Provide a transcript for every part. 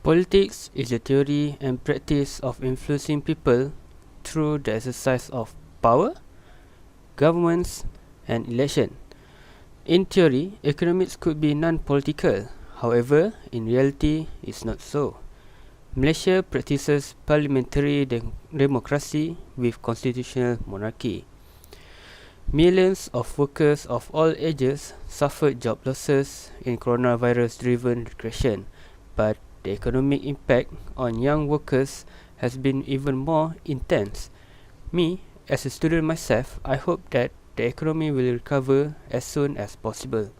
Politics is the theory and practice of influencing people through the exercise of power, governments, and election. In theory, economics could be non-political. However, in reality, it's not so. Malaysia practices parliamentary democracy with constitutional monarchy. Millions of workers of all ages suffered job losses in coronavirus-driven regression, but the economic impact on young workers has been even more intense. Me, as a student myself, I hope that the economy will recover as soon as possible.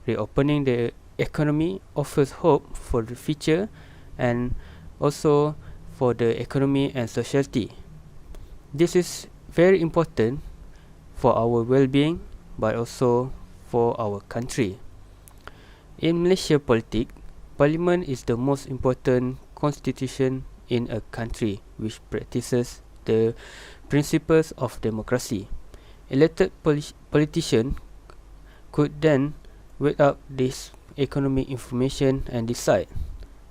Reopening the economy offers hope for the future and also for the economy and society. This is very important for our well-being but also for our country. In Malaysia politics, Parliament is the most important constitution in a country which practices the principles of democracy. Elected politicians could then weigh up this economic information and decide.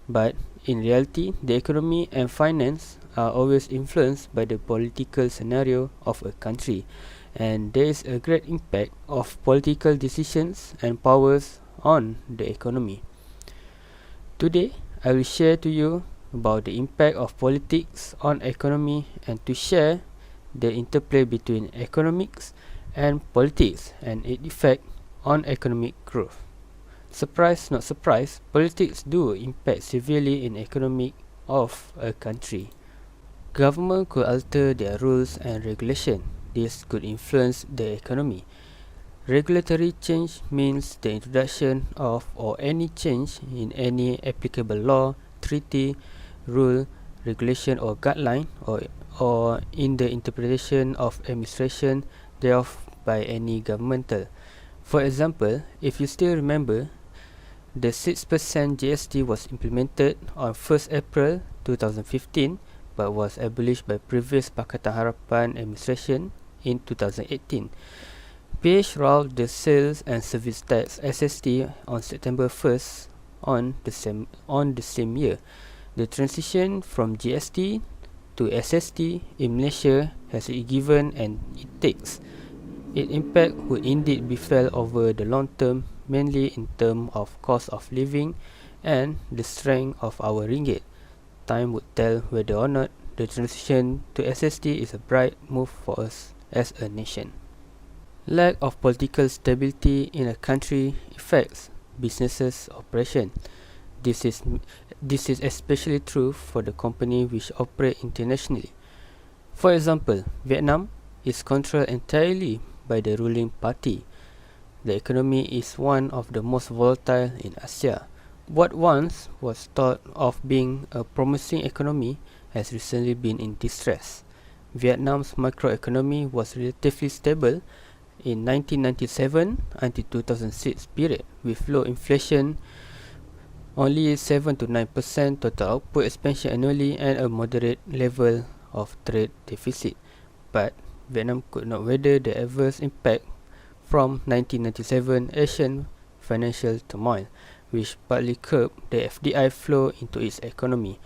But in reality, the economy and finance are always influenced by the political scenario of a country, and there is a great impact of political decisions and powers on the economy. Today, I will share to you about the impact of politics on economy and to share the interplay between economics and politics and its effect on economic growth. Surprise, not surprise, politics do impact severely in economic of a country. Government could alter their rules and regulation. This could influence the economy. Regulatory change means the introduction of or any change in any applicable law, treaty, rule, regulation or guideline or in the interpretation of administration thereof by any governmental. For example, if you still remember, the 6% GST was implemented on 1st April 2015 but was abolished by previous Pakatan Harapan administration in 2018. PH rolled the Sales and Service Tax (SST) on September 1st on the same year. The transition from GST to SST in Malaysia has a given and it takes. Its impact would indeed be felt over the long term, mainly in terms of cost of living and the strength of our ringgit. Time would tell whether or not the transition to SST is a bright move for us as a nation. Lack of political stability in a country affects businesses' operation. This is especially true for the company which operate internationally. For example, Vietnam is controlled entirely by the ruling party. The economy is one of the most volatile in Asia. What once was thought of being a promising economy has recently been in distress. Vietnam's microeconomy was relatively stable in 1997 until 2006 period, with low inflation, only 7 to 9% total output expansion annually, and a moderate level of trade deficit. But Vietnam could not weather the adverse impact from 1997 Asian financial turmoil, which partly curbed the FDI flow into its economy.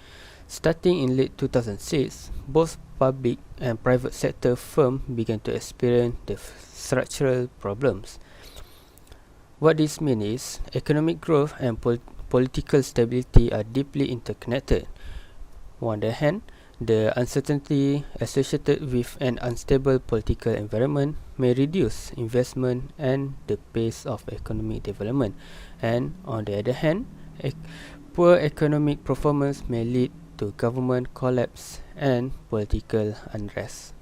Starting in late 2006, both public and private sector firms began to experience the structural problems. What this means is economic growth and political stability are deeply interconnected. On the other hand, the uncertainty associated with an unstable political environment may reduce investment and the pace of economic development, and on the other hand, poor economic performance may lead to government collapse and political unrest.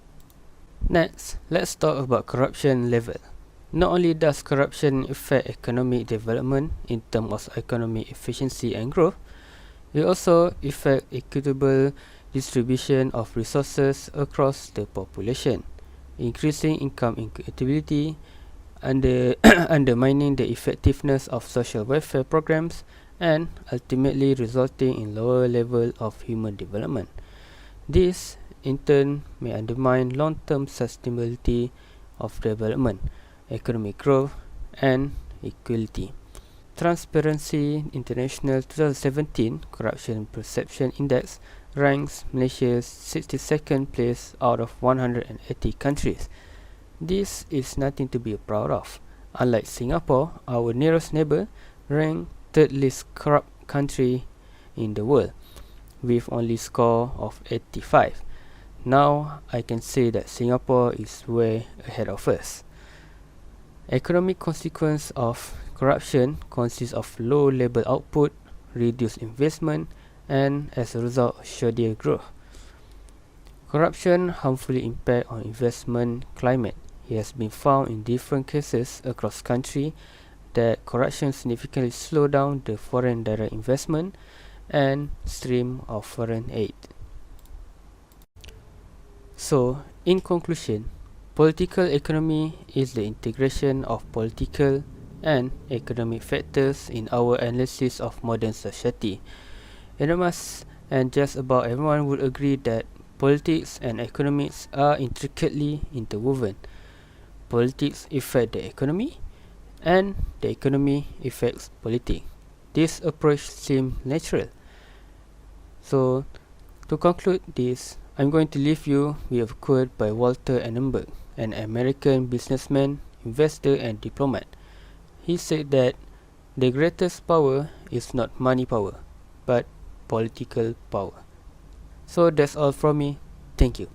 Next, let's talk about corruption level. Not only does corruption affect economic development in terms of economic efficiency and growth, it also affects equitable distribution of resources across the population, increasing income inequality, undermining the effectiveness of social welfare programs, and ultimately resulting in lower level of human development. This, in turn, may undermine long-term sustainability of development, economic growth, and equality. Transparency International 2017 Corruption Perception Index ranks Malaysia's 62nd place out of 180 countries. This is nothing to be proud of. Unlike Singapore, our nearest neighbor, ranked third least corrupt country in the world, with only score of 85. Now I can say that Singapore is way ahead of us. Economic consequence of corruption consists of low labor output, reduced investment, and as a result, shorter growth. Corruption harmfully impact on investment climate. It has been found in different cases across country that corruption significantly slow down the foreign direct investment and stream of foreign aid. So, in conclusion, political economy is the integration of political and economic factors in our analysis of modern society. Economists and just about everyone would agree that politics and economics are intricately interwoven. Politics affect the economy, and the economy affects politics. This approach seems natural. So, to conclude this, I'm going to leave you with a quote by Walter Annenberg, an American businessman, investor, and diplomat. He said that the greatest power is not money power, but political power. So that's all from me. Thank you.